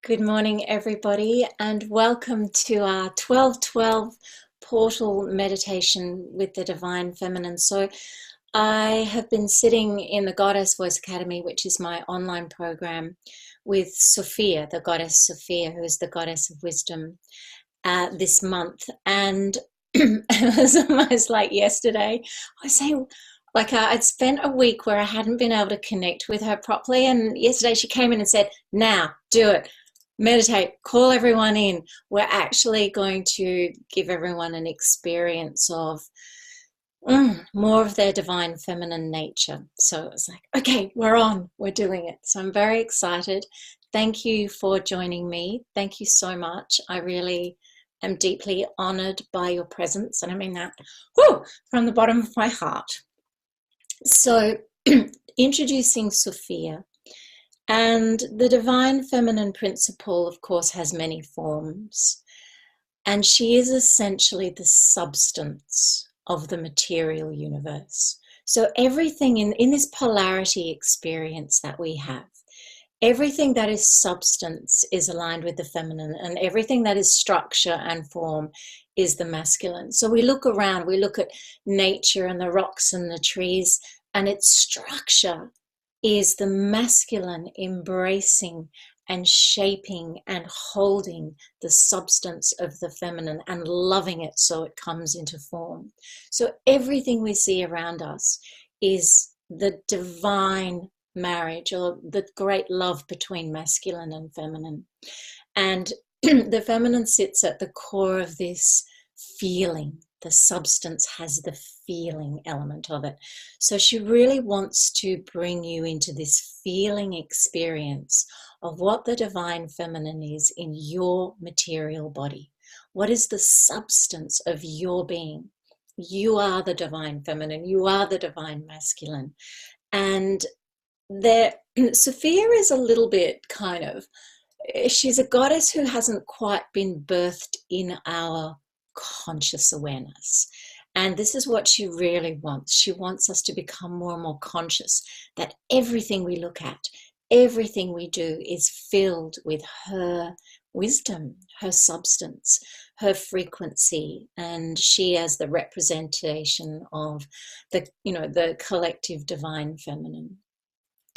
Good morning, everybody, and welcome to our 1212 portal meditation with the Divine Feminine. So, I have been sitting in the Goddess Voice Academy, which is my online program, with Sophia, the goddess Sophia, who is the goddess of wisdom, this month. And it was almost like yesterday. I was saying, I'd spent a week where I hadn't been able to connect with her properly, and yesterday she came in and said, "Now, do it. Meditate, call everyone in. We're actually going to give everyone an experience of more of their divine feminine nature." So it was like, okay, we're doing it. So I'm very excited. Thank you for joining me. Thank you so much. I really am deeply honored by your presence. And I mean that from the bottom of my heart. So introducing Sophia. And the divine feminine principle, of course, has many forms. And she is essentially the substance of the material universe. So everything in this polarity experience that we have, everything that is substance is aligned with the feminine, and everything that is structure and form is the masculine. So we look around, we look at nature and the rocks and the trees, and its structure is the masculine embracing and shaping and holding the substance of the feminine and loving it so it comes into form. So everything we see around us is the divine marriage, or the great love between masculine and feminine. And the feminine sits at the core of this feeling. The substance has the feeling element of it. So she really wants to bring you into this feeling experience of what the divine feminine is in your material body. What is the substance of your being? You are the divine feminine. You are the divine masculine. And Sophia is a little bit she's a goddess who hasn't quite been birthed in our conscious awareness. And this is what she really wants. She wants us to become more and more conscious that everything we look at, everything we do is filled with her wisdom, her substance, her frequency, and she as the representation of the collective divine feminine.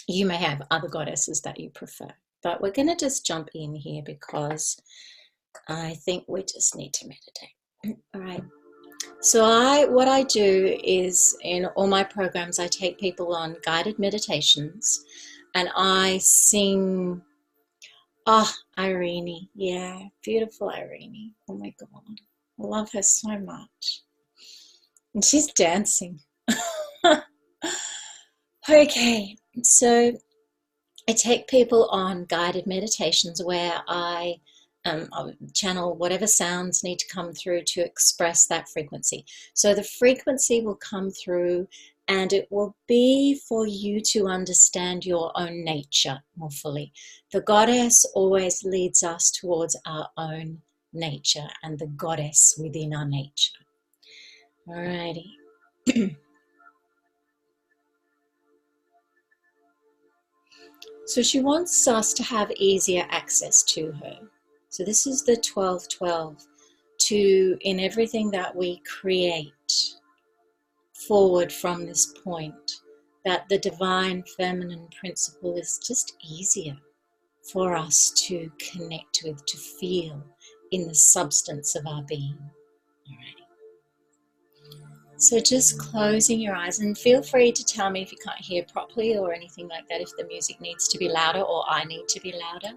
You may have other goddesses that you prefer, but we're going to just jump in here because I think we just need to meditate. All right. So what I do is, in all my programs, I take people on guided meditations and I sing, Irene. Yeah, beautiful Irene. Oh my God. I love her so much. And she's dancing. Okay, so I take people on guided meditations where I'll channel whatever sounds need to come through to express that frequency. So the frequency will come through and it will be for you to understand your own nature more fully. The goddess always leads us towards our own nature and the goddess within our nature. Alrighty. So she wants us to have easier access to her. So this is the 1212, in everything that we create forward from this point, that the divine feminine principle is just easier for us to connect with, to feel in the substance of our being. Alrighty. So just closing your eyes, and feel free to tell me if you can't hear properly or anything like that, if the music needs to be louder or I need to be louder,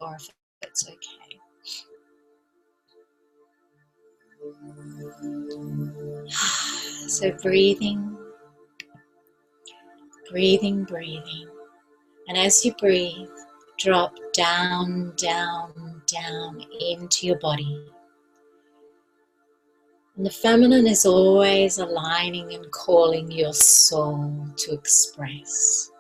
or if it's okay. So breathing. And as you breathe, drop down, down, down into your body. And the feminine is always aligning and calling your soul to express.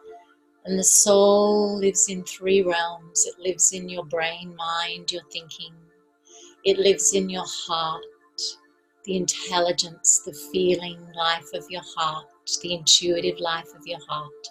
And the soul lives in 3 realms. It lives in your brain, mind, your thinking. It lives in your heart, the intelligence, the feeling life of your heart, the intuitive life of your heart.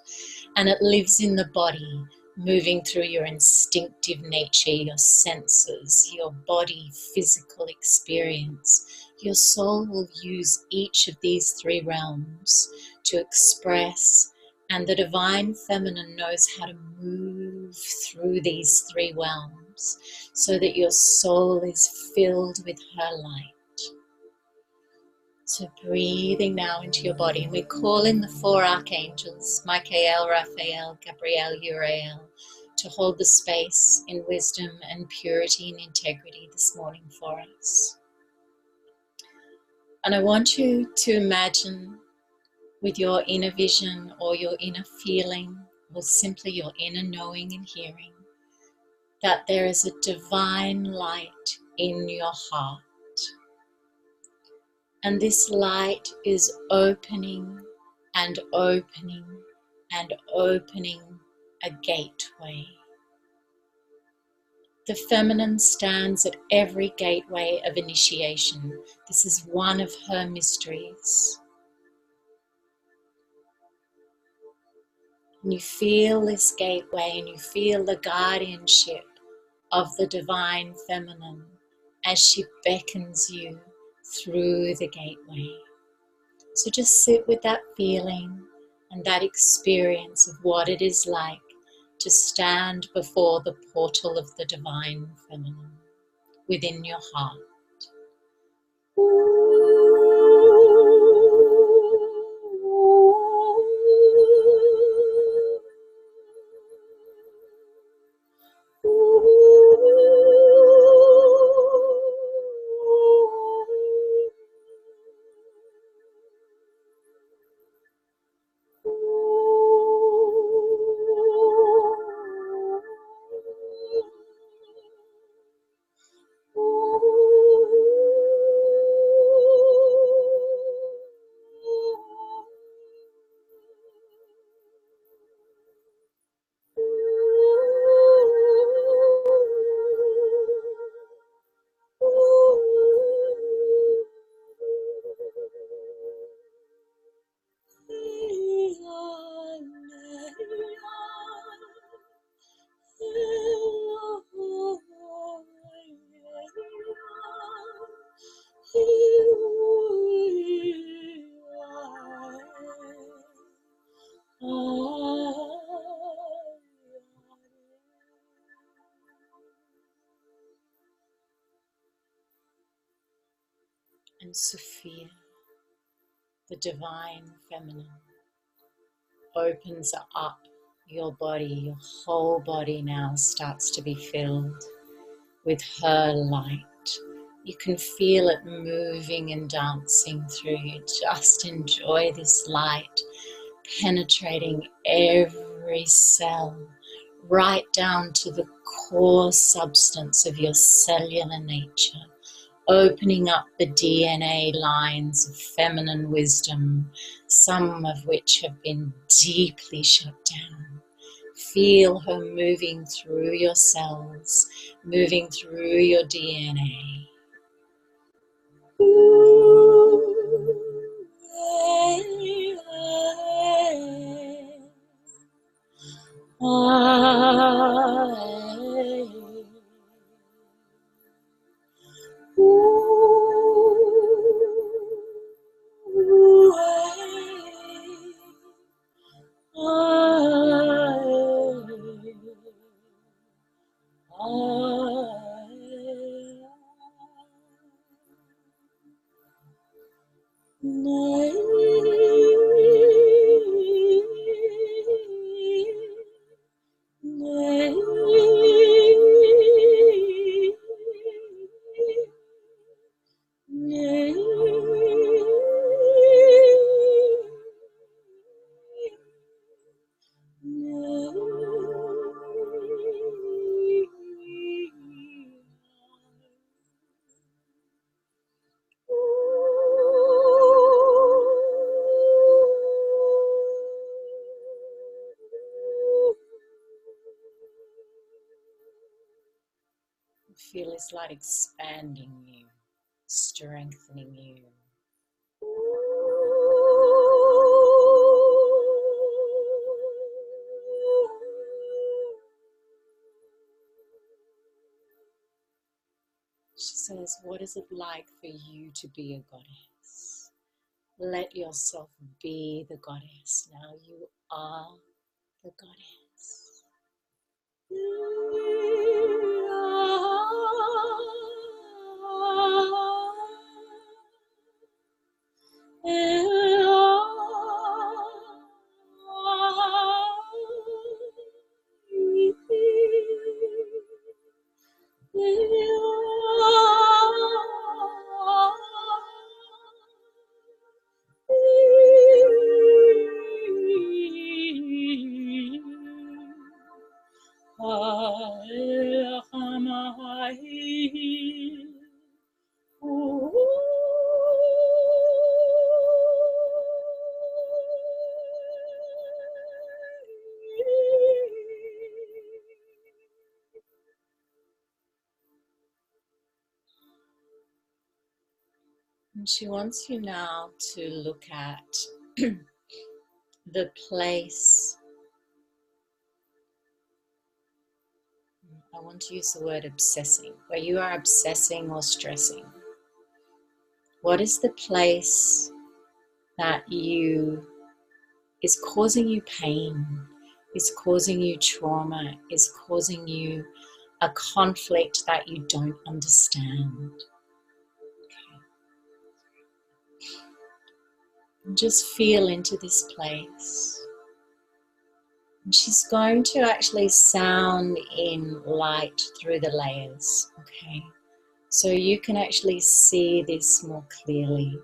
And it lives in the body, moving through your instinctive nature, your senses, your body, physical experience. Your soul will use each of these three realms to express, and the Divine Feminine knows how to move through these three realms so that your soul is filled with her light. So breathing now into your body, and we call in the four archangels, Michael, Raphael, Gabriel, Uriel, to hold the space in wisdom and purity and integrity this morning for us. And I want you to imagine with your inner vision or your inner feeling or simply your inner knowing and hearing that there is a divine light in your heart. And this light is opening and opening and opening a gateway. The feminine stands at every gateway of initiation. This is one of her mysteries. And you feel this gateway and you feel the guardianship of the Divine Feminine as she beckons you through the gateway. So just sit with that feeling and that experience of what it is like to stand before the portal of the Divine Feminine within your heart. And Sophia, the Divine Feminine, opens up your body. Your whole body now starts to be filled with her light. You can feel it moving and dancing through you. Just enjoy this light penetrating every cell, right down to the core substance of your cellular nature, opening up the DNA lines of feminine wisdom, some of which have been deeply shut down. Feel her moving through your cells, moving through your DNA. Feel this light expanding you, strengthening you. She says, what is it like for you to be a goddess? Let yourself be the goddess. Now you are the goddess. And she wants you now to look at the place. I want to use the word obsessing, where you are obsessing or stressing. What is the place that is causing you pain, is causing you trauma, is causing you a conflict that you don't understand? And just feel into this place. And she's going to actually sound in light through the layers, okay? So you can actually see this more clearly.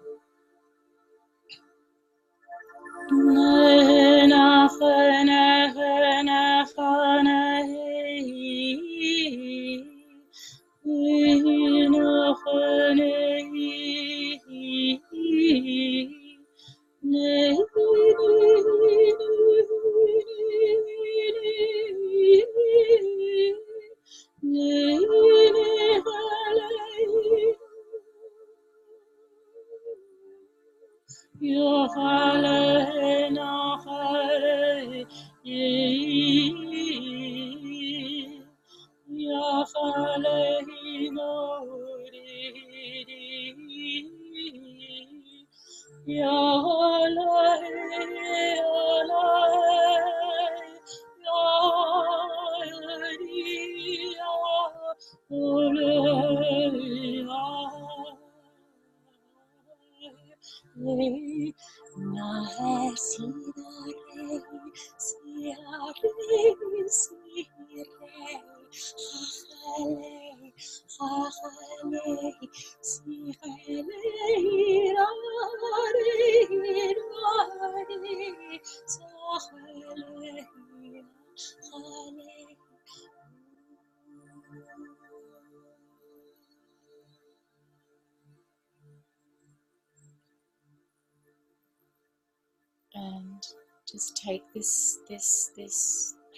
And just take this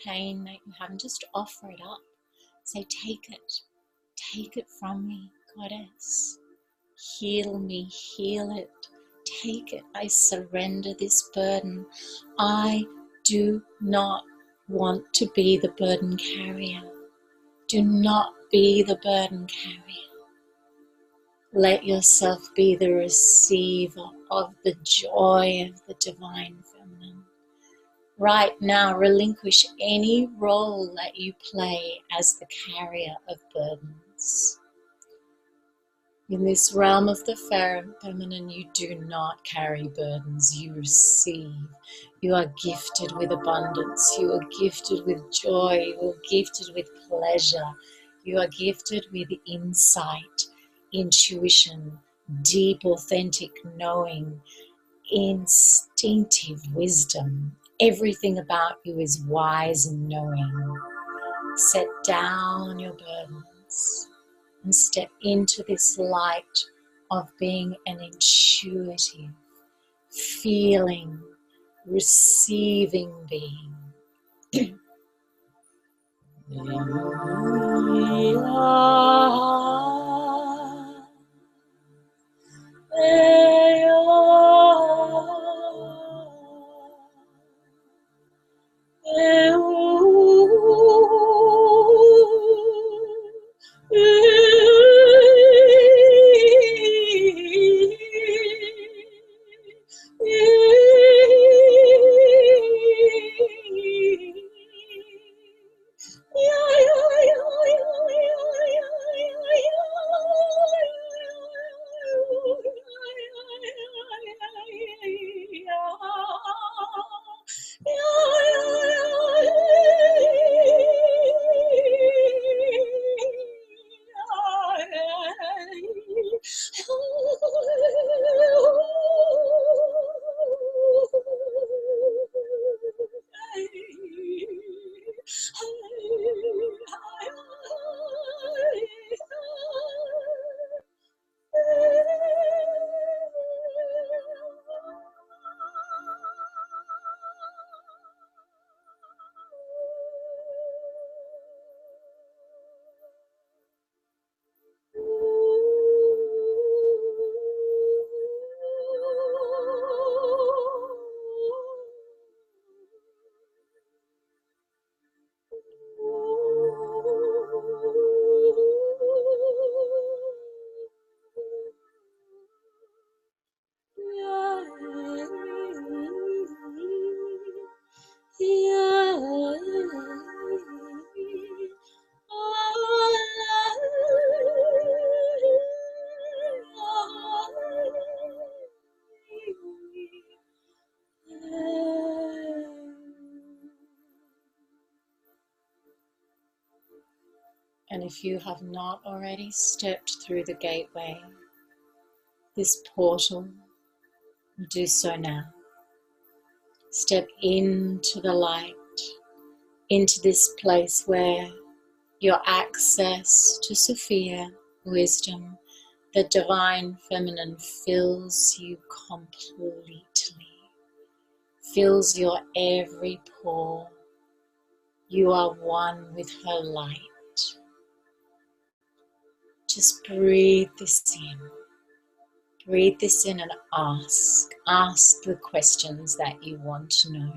pain that you have and just offer it up. Say, take it from me, Goddess. Heal me, heal it. Take it. I surrender this burden. I do not want to be the burden carrier. Do not be the burden carrier. Let yourself be the receiver of the joy of the divine feminine. Right now, relinquish any role that you play as the carrier of burdens. In this realm of the feminine, you do not carry burdens, you receive. You are gifted with abundance, you are gifted with joy, you are gifted with pleasure, you are gifted with insight, intuition, deep, authentic knowing, instinctive wisdom. Everything about you is wise and knowing. Set down your burdens and step into this light of being an intuitive, feeling, receiving being. And if you have not already stepped through the gateway, this portal, do so now. Step into the light, into this place where your access to Sophia, wisdom, the divine feminine fills you completely, fills your every pore. You are one with her light. Just breathe this in. Breathe this in and ask. Ask the questions that you want to know.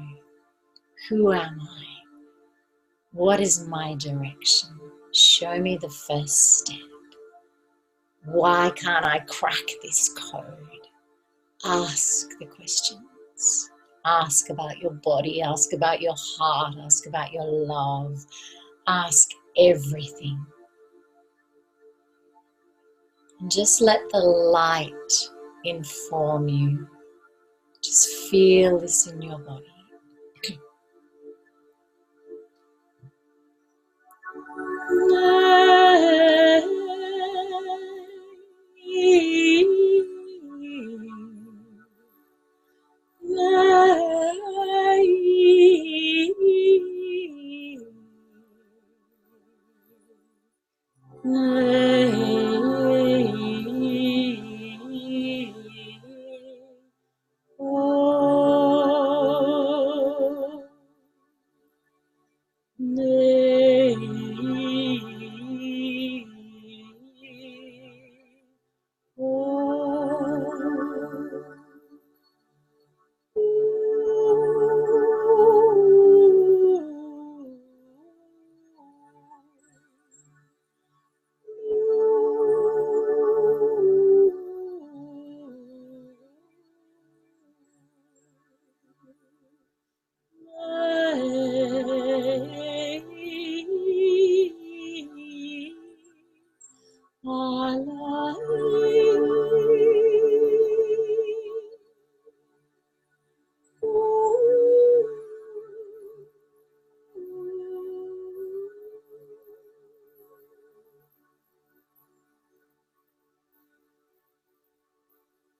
Who am I? What is my direction? Show me the first step. Why can't I crack this code? Ask the questions. Ask about your body. Ask about your heart. Ask about your love. Ask everything. And just let the light inform you. Just feel this in your body.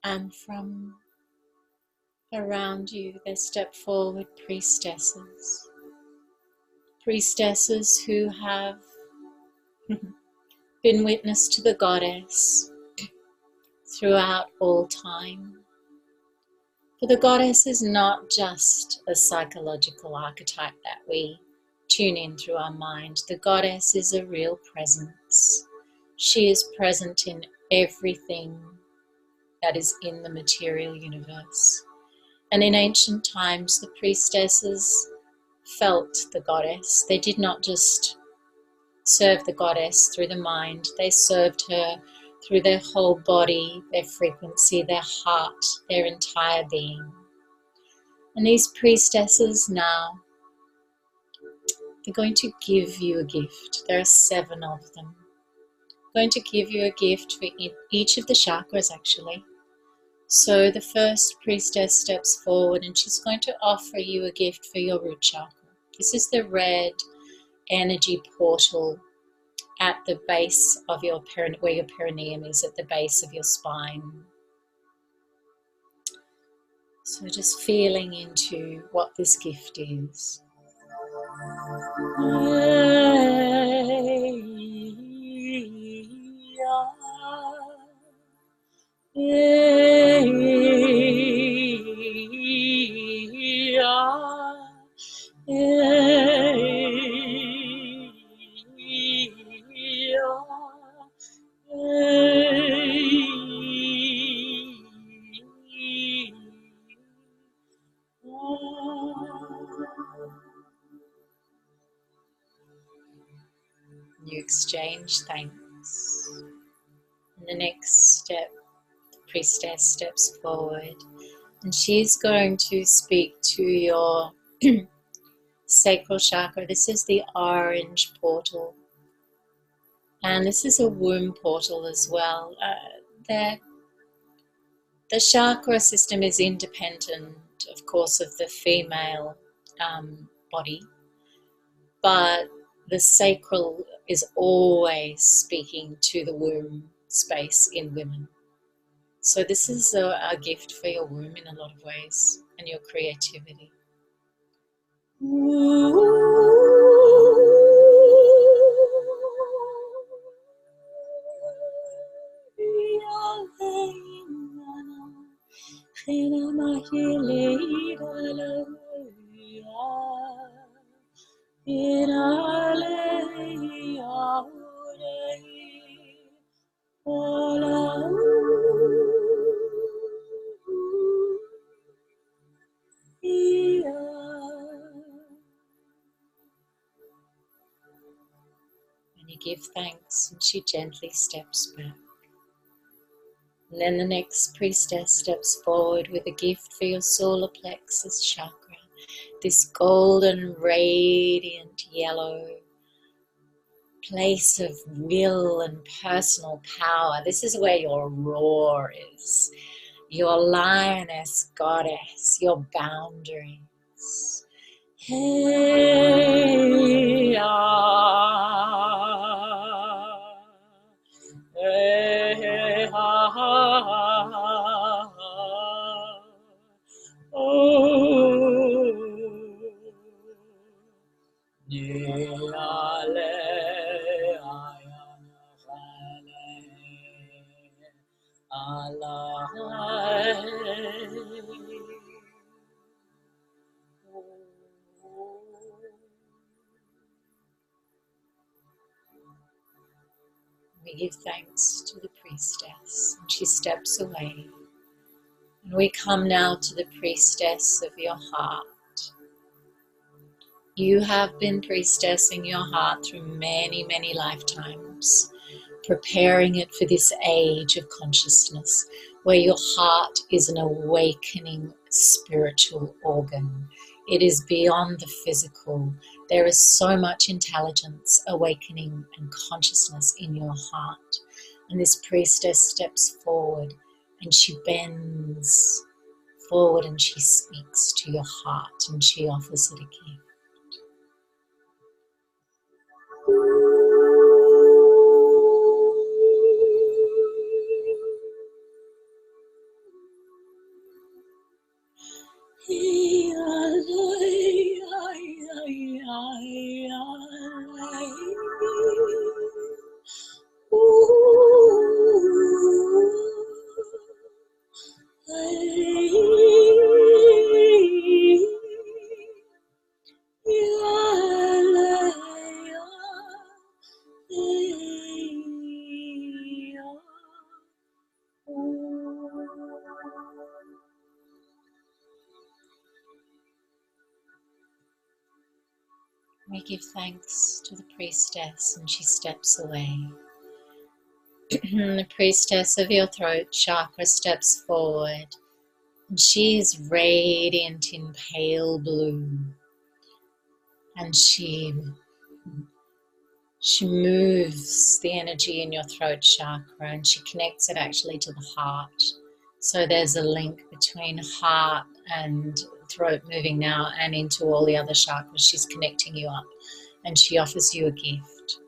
And from around you, there step forward priestesses. Priestesses who have been witness to the goddess throughout all time. For the goddess is not just a psychological archetype that we tune in through our mind. The goddess is a real presence. She is present in everything that is in the material universe. And in ancient times, the priestesses felt the goddess. They did not just serve the goddess through the mind, they served her through their whole body, their frequency, their heart, their entire being. And these priestesses now, they're going to give you a gift. There are 7 of them. Going to give you a gift for each of the chakras, actually. So the first priestess steps forward and she's going to offer you a gift for your root chakra. This is the red energy portal at the base of your where your perineum is, at the base of your spine. So just feeling into what this gift is. You exchange thanks. And the next step, the priestess steps forward and she's going to speak to your sacral chakra. This is the orange portal. And this is a womb portal as well. The chakra system is independent, of course, of the female body. But the sacral is always speaking to the womb space in women. So this is a gift for your womb in a lot of ways, and your creativity. And you give thanks, and she gently steps back. And then the next priestess steps forward with a gift for your solar plexus chakra, this golden, radiant yellow place of will and personal power. This is where your roar is, your lioness goddess, your boundaries. Hey, hey, we give thanks to the priestess, and she steps away. And we come now to the priestess of your heart. You have been priestessing your heart through many, many lifetimes, preparing it for this age of consciousness, where your heart is an awakening spiritual organ. It is beyond the physical. There is so much intelligence, awakening, and consciousness in your heart. And this priestess steps forward, and she bends forward, and she speaks to your heart, and she offers it a gift. We give thanks to the priestess, and she steps away. The priestess of your throat chakra steps forward, and she is radiant in pale blue, and she moves the energy in your throat chakra, and she connects it actually to the heart. So there's a link between heart and throat moving now and into all the other chakras. She's connecting you up, and she offers you a gift.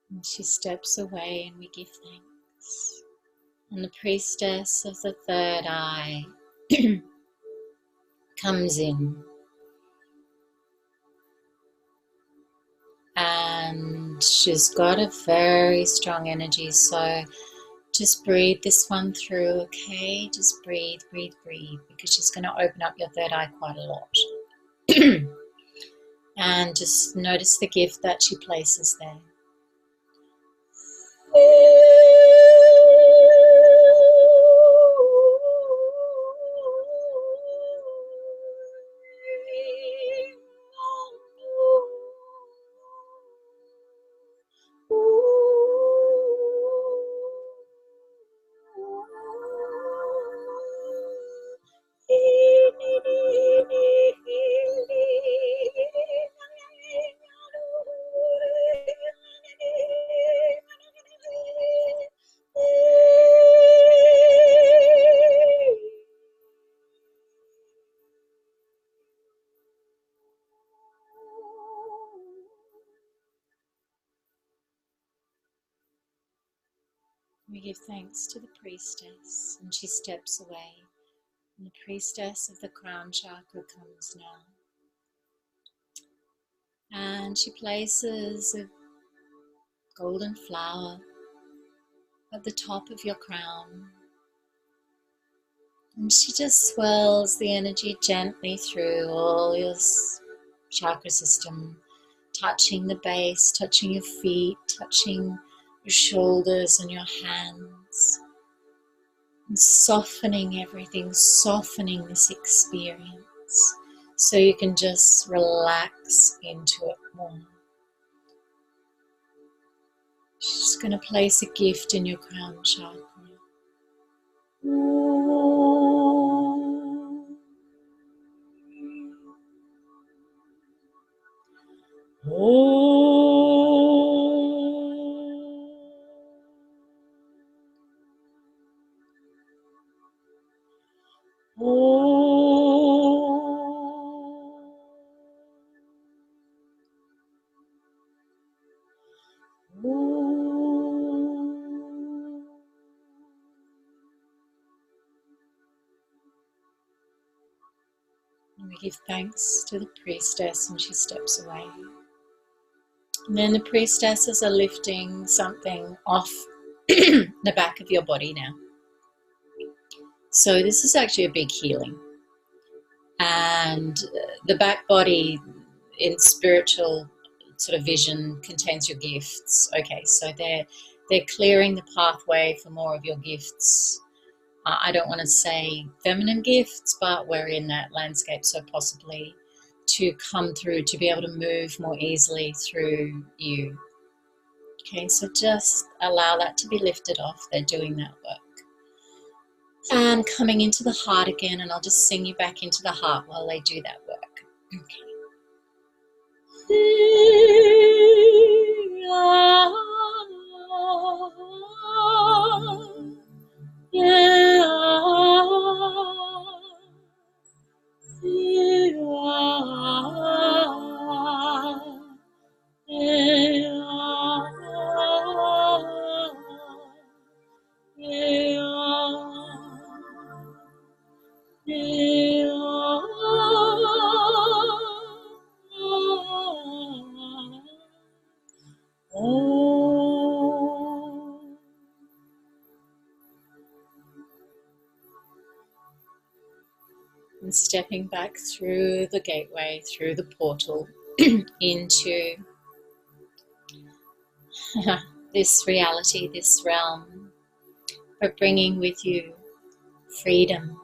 And she steps away, and we give thanks. And the priestess of the third eye comes in, and she's got a very strong energy, so just breathe this one through, okay? Just breathe, breathe, breathe, because she's going to open up your third eye quite a lot. And just notice the gift that she places there. We give thanks to the priestess, and she steps away. And the priestess of the crown chakra comes now. And she places a golden flower at the top of your crown. And she just swirls the energy gently through all your chakra system, touching the base, touching your feet, touching your shoulders and your hands. And softening everything, softening this experience so you can just relax into it more. She's just going to place a gift in your crown chakra. And we give thanks to the priestess, and she steps away. And then the priestesses are lifting something off the back of your body now. So this is actually a big healing. And the back body in spiritual sort of vision contains your gifts. Okay, so they're clearing the pathway for more of your gifts. I don't want to say feminine gifts, but we're in that landscape, so possibly to come through, to be able to move more easily through you. Okay, so just allow that to be lifted off. They're doing that work. And coming into the heart again, and I'll just sing you back into the heart while they do that work. Okay. And stepping back through the gateway, through the portal, into this reality, this realm, but bringing with you freedom,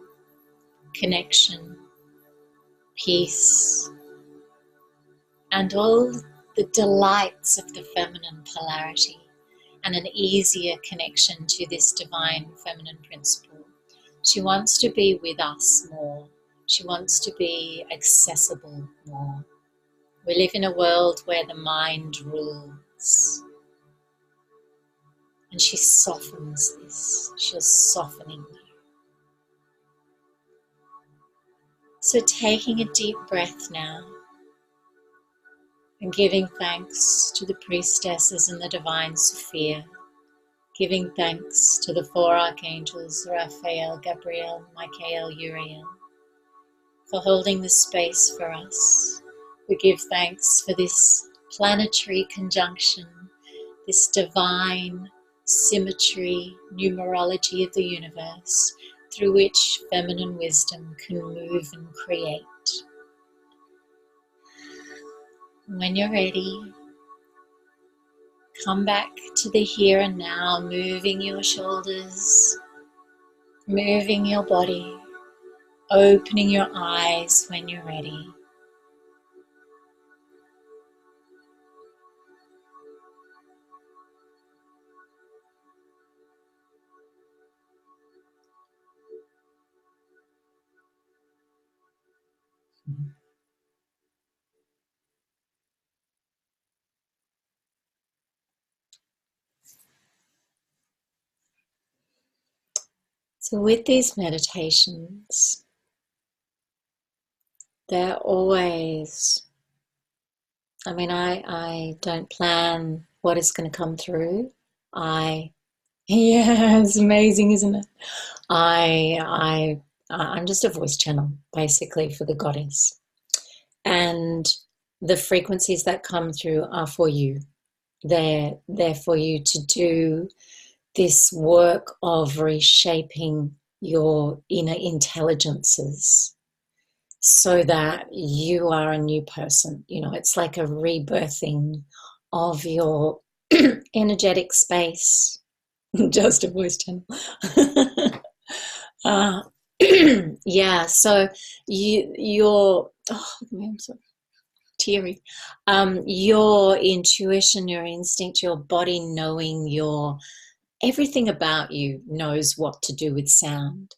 connection, peace, and all the delights of the feminine polarity, and an easier connection to this divine feminine principle. She wants to be with us more. She wants to be accessible more. We live in a world where the mind rules. And she softens this. She's softening you. So taking a deep breath now and giving thanks to the priestesses and the divine Sophia, giving thanks to the four archangels, Raphael, Gabriel, Michael, Uriel, for holding the space for us. We give thanks for this planetary conjunction, this divine symmetry, numerology of the universe, through which feminine wisdom can move and create. When you're ready, come back to the here and now, moving your shoulders, moving your body, opening your eyes when you're ready. So with these meditations, they're always, I don't plan what is going to come through. Yeah, it's amazing, isn't it? I'm just a voice channel, basically, for the goddess. And the frequencies that come through are for you. They're for you to do this work of reshaping your inner intelligences so that you are a new person. You know, it's like a rebirthing of your energetic space. Just a voice channel. uh, yeah, so you're, oh man, I'm so teary. Your intuition, your instinct, your body knowing everything about you knows what to do with sound.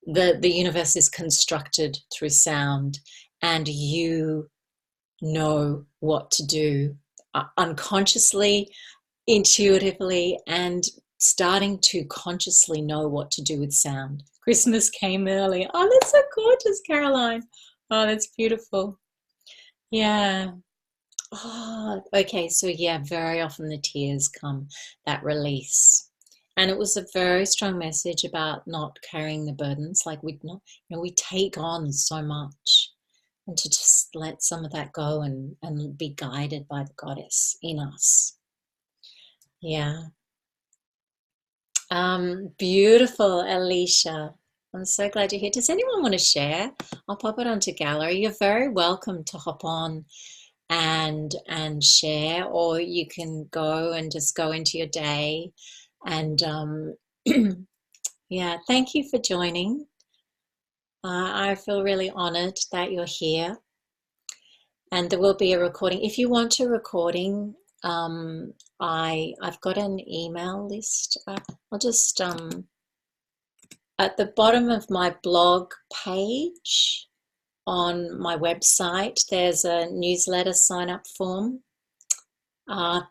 The universe is constructed through sound, and you know what to do unconsciously, intuitively, and starting to consciously know what to do with sound. Christmas came early. Oh, that's so gorgeous, Caroline. Oh, that's beautiful. Yeah. Oh, okay. So yeah, very often the tears come, that release. And it was a very strong message about not carrying the burdens. Like we not, we take on so much, and to just let some of that go and be guided by the goddess in us. Yeah. Beautiful, Alicia. I'm so glad you're here. Does anyone want to share? I'll pop it onto gallery. You're very welcome to hop on and share, or you can go and just go into your day. And yeah, thank you for joining. I feel really honored that you're here. And there will be a recording. If you want a recording, I've got an email list. I'll just at the bottom of my blog page on my website, there's a newsletter sign up form.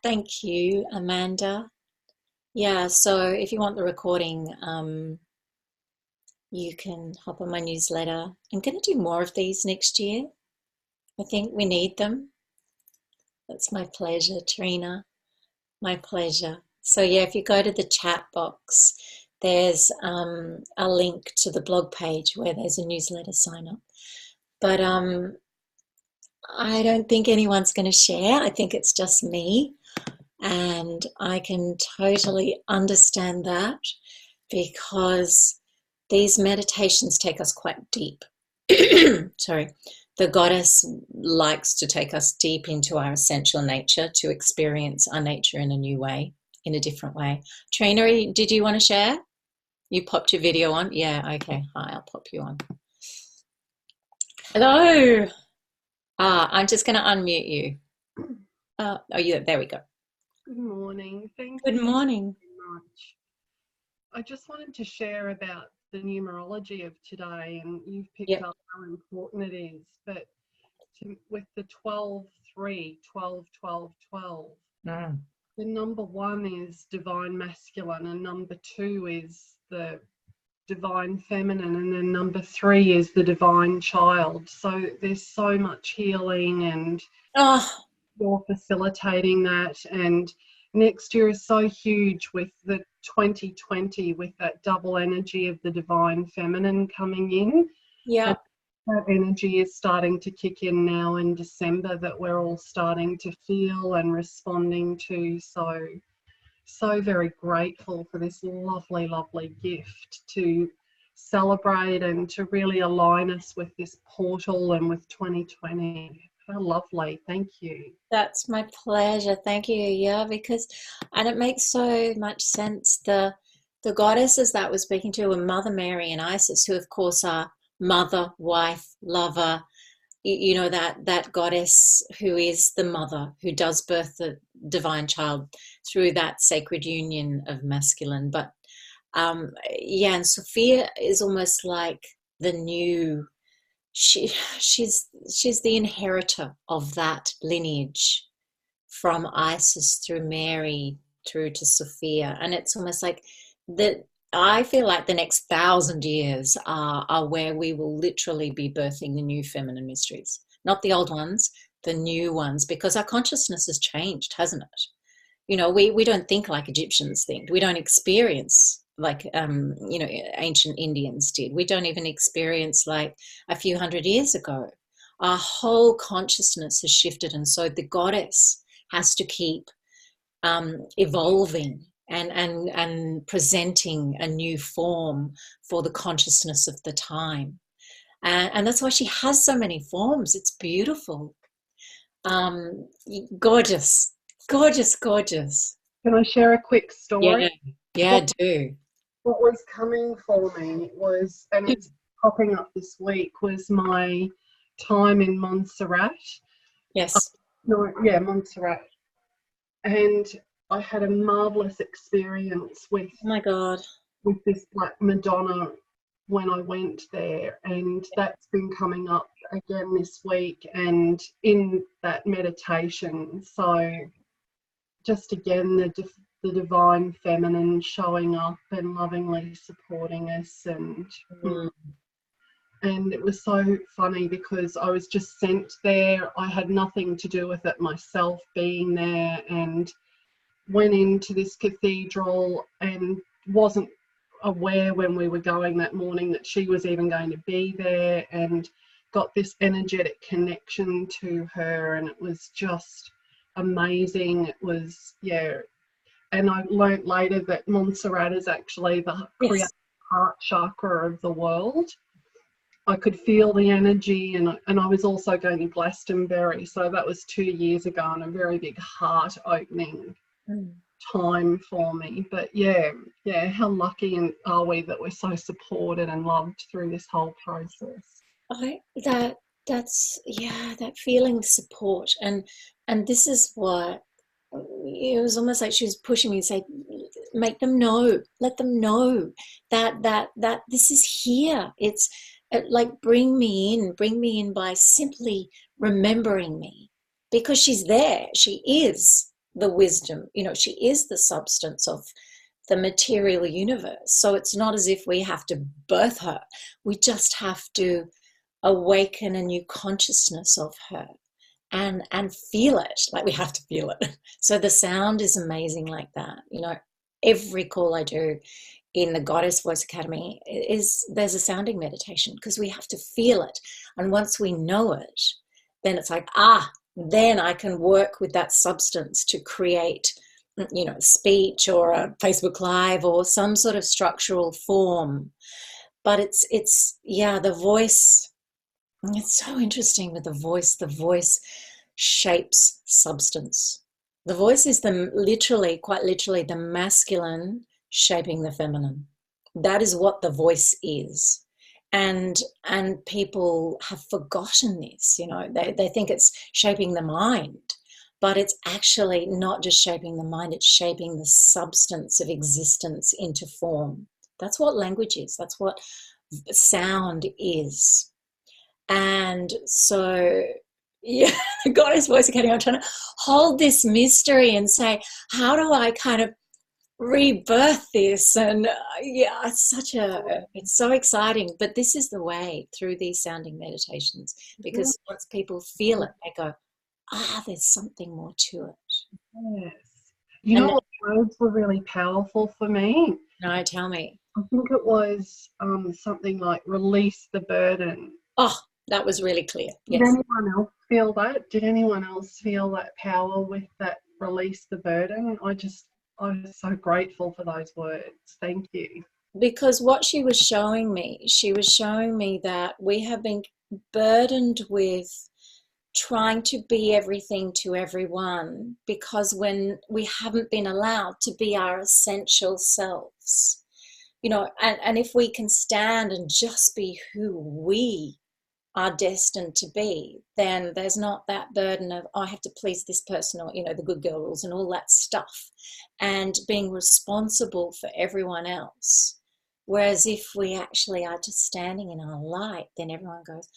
Thank you, Amanda. Yeah, so if you want the recording, you can hop on my newsletter. I'm going to do more of these next year. I think we need them. That's my pleasure, Trina. My pleasure. So yeah, if you go to the chat box, there's a link to the blog page where there's a newsletter sign up. But I don't think anyone's going to share. I think it's just me. And I can totally understand that, because these meditations take us quite deep. Sorry. The goddess likes to take us deep into our essential nature, to experience our nature in a new way, in a different way. Trina, did you want to share? You popped your video on? Yeah, okay. Hi, I'll pop you on. Hello. I'm just going to unmute you. Oh, yeah, there we go. Good morning. Thank Good you morning. very much. I just wanted to share about the numerology of today, and you've picked up how important it is. But with the 12, 3, 12, 12, 12, the number 1 is divine masculine, and number 2 is the divine feminine, and then number 3 is the divine child. So there's so much healing, and you're facilitating that. And next year is so huge with the 2020, with that double energy of the divine feminine coming in. Yeah. And that energy is starting to kick in now in December, that we're all starting to feel and responding to. So very grateful for this lovely, lovely gift to celebrate and to really align us with this portal and with 2020. how lovely. Thank you. That's my pleasure. Thank you. Yeah, because, and it makes so much sense. The goddesses that we're speaking to were Mother Mary and Isis, who of course are mother, wife, lover. You know, that goddess who is the mother, who does birth the divine child through that sacred union of masculine. But yeah, and Sophia is almost like the new, she's the inheritor of that lineage from Isis through Mary through to Sophia. And it's almost like that. I feel like the next 1,000 years are where we will literally be birthing the new feminine mysteries, not the old ones, the new ones, because our consciousness has changed, hasn't it? You know, we don't think like Egyptians think. We don't experience like, you know, ancient Indians did. We don't even experience like a few hundred years ago. Our whole consciousness has shifted. And so the goddess has to keep evolving and presenting a new form for the consciousness of the time. And that's why she has so many forms. It's beautiful. Gorgeous, gorgeous, gorgeous. Can I share a quick story? Yeah, do. What was coming for me was, and it's popping up this week, was my time in Montserrat. Yes. No, yeah, Montserrat. And I had a marvelous experience with, oh my God, with this Black Madonna when I went there, and that's been coming up again this week and in that meditation. So just again the divine feminine showing up and lovingly supporting us, and it was so funny because I was just sent there. I had nothing to do with it myself being there, and went into this cathedral and wasn't aware when we were going that morning that she was even going to be there, and got this energetic connection to her, and it was just amazing. It was, yeah. And I learnt later that Montserrat is actually the creative heart chakra of the world. I could feel the energy, and I was also going to Glastonbury, so that was 2 years ago, and a very big heart opening time for me. But yeah, how lucky are we that we're so supported and loved through this whole process. That's that feeling of support, and this is what it was almost like she was pushing me to say, make them know, let them know that this is here. It's like bring me in by simply remembering me, because she's there. She is the wisdom, you know, she is the substance of the material universe. So it's not as if we have to birth her. We just have to awaken a new consciousness of her and feel it. Like we have to feel it. So the sound is amazing like that. You know, every call I do in the Goddess Voice Academy there's a sounding meditation, because we have to feel it. And once we know it, then it's like, then I can work with that substance to create, you know, speech or a Facebook Live or some sort of structural form. But it's the voice. It's so interesting with the voice. The voice shapes substance. The voice is quite literally the masculine shaping the feminine. That is what the voice is. And people have forgotten this, you know, they think it's shaping the mind, but it's actually not just shaping the mind, it's shaping the substance of existence into form. That's what language is. That's what sound is. And so, yeah, the Goddess Voice Academy, I'm trying to hold this mystery and say, how do I kind of rebirth this? And it's so exciting. But this is the way, through these sounding meditations, because once people feel it, they go, there's something more to it. Yes. You know what words were really powerful for me? No, tell me. I think it was something like release the burden. Oh, that was really clear. Yes. Did anyone else feel that? Did anyone else feel that power with that release the burden? I'm so grateful for those words. Thank you. Because what she was showing me that we have been burdened with trying to be everything to everyone, because when we haven't been allowed to be our essential selves, you know, and if we can stand and just be who we are destined to be, then there's not that burden of, oh, I have to please this person, or, you know, the good girl rules and all that stuff, and being responsible for everyone else. Whereas if we actually are just standing in our light, then everyone goes,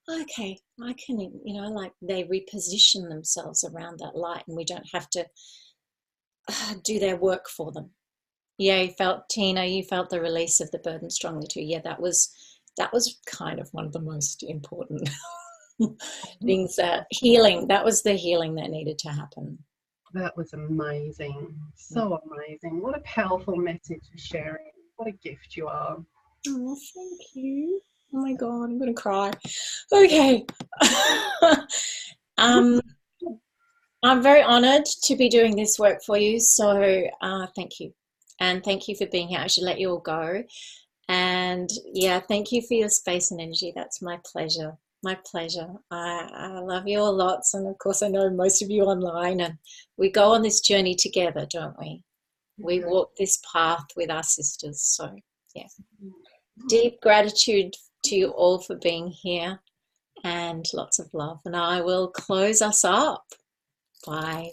okay, I can, you know, like they reposition themselves around that light, and we don't have to do their work for them. Yeah, you felt, Tina, you felt the release of the burden strongly too. Yeah, that was kind of one of the most important things, that healing, that was the healing that needed to happen. That was amazing. So amazing. What a powerful message you're sharing. What a gift you are. Oh, thank you. Oh my God, I'm going to cry. Okay. I'm very honored to be doing this work for you. So thank you. And thank you for being here. I should let you all go. And yeah, thank you for your space and energy. That's my pleasure. My pleasure. I love you all lots. And of course, I know most of you online, and we go on this journey together, don't we? We walk this path with our sisters. So yeah, deep gratitude to you all for being here, and lots of love. And I will close us up. Bye.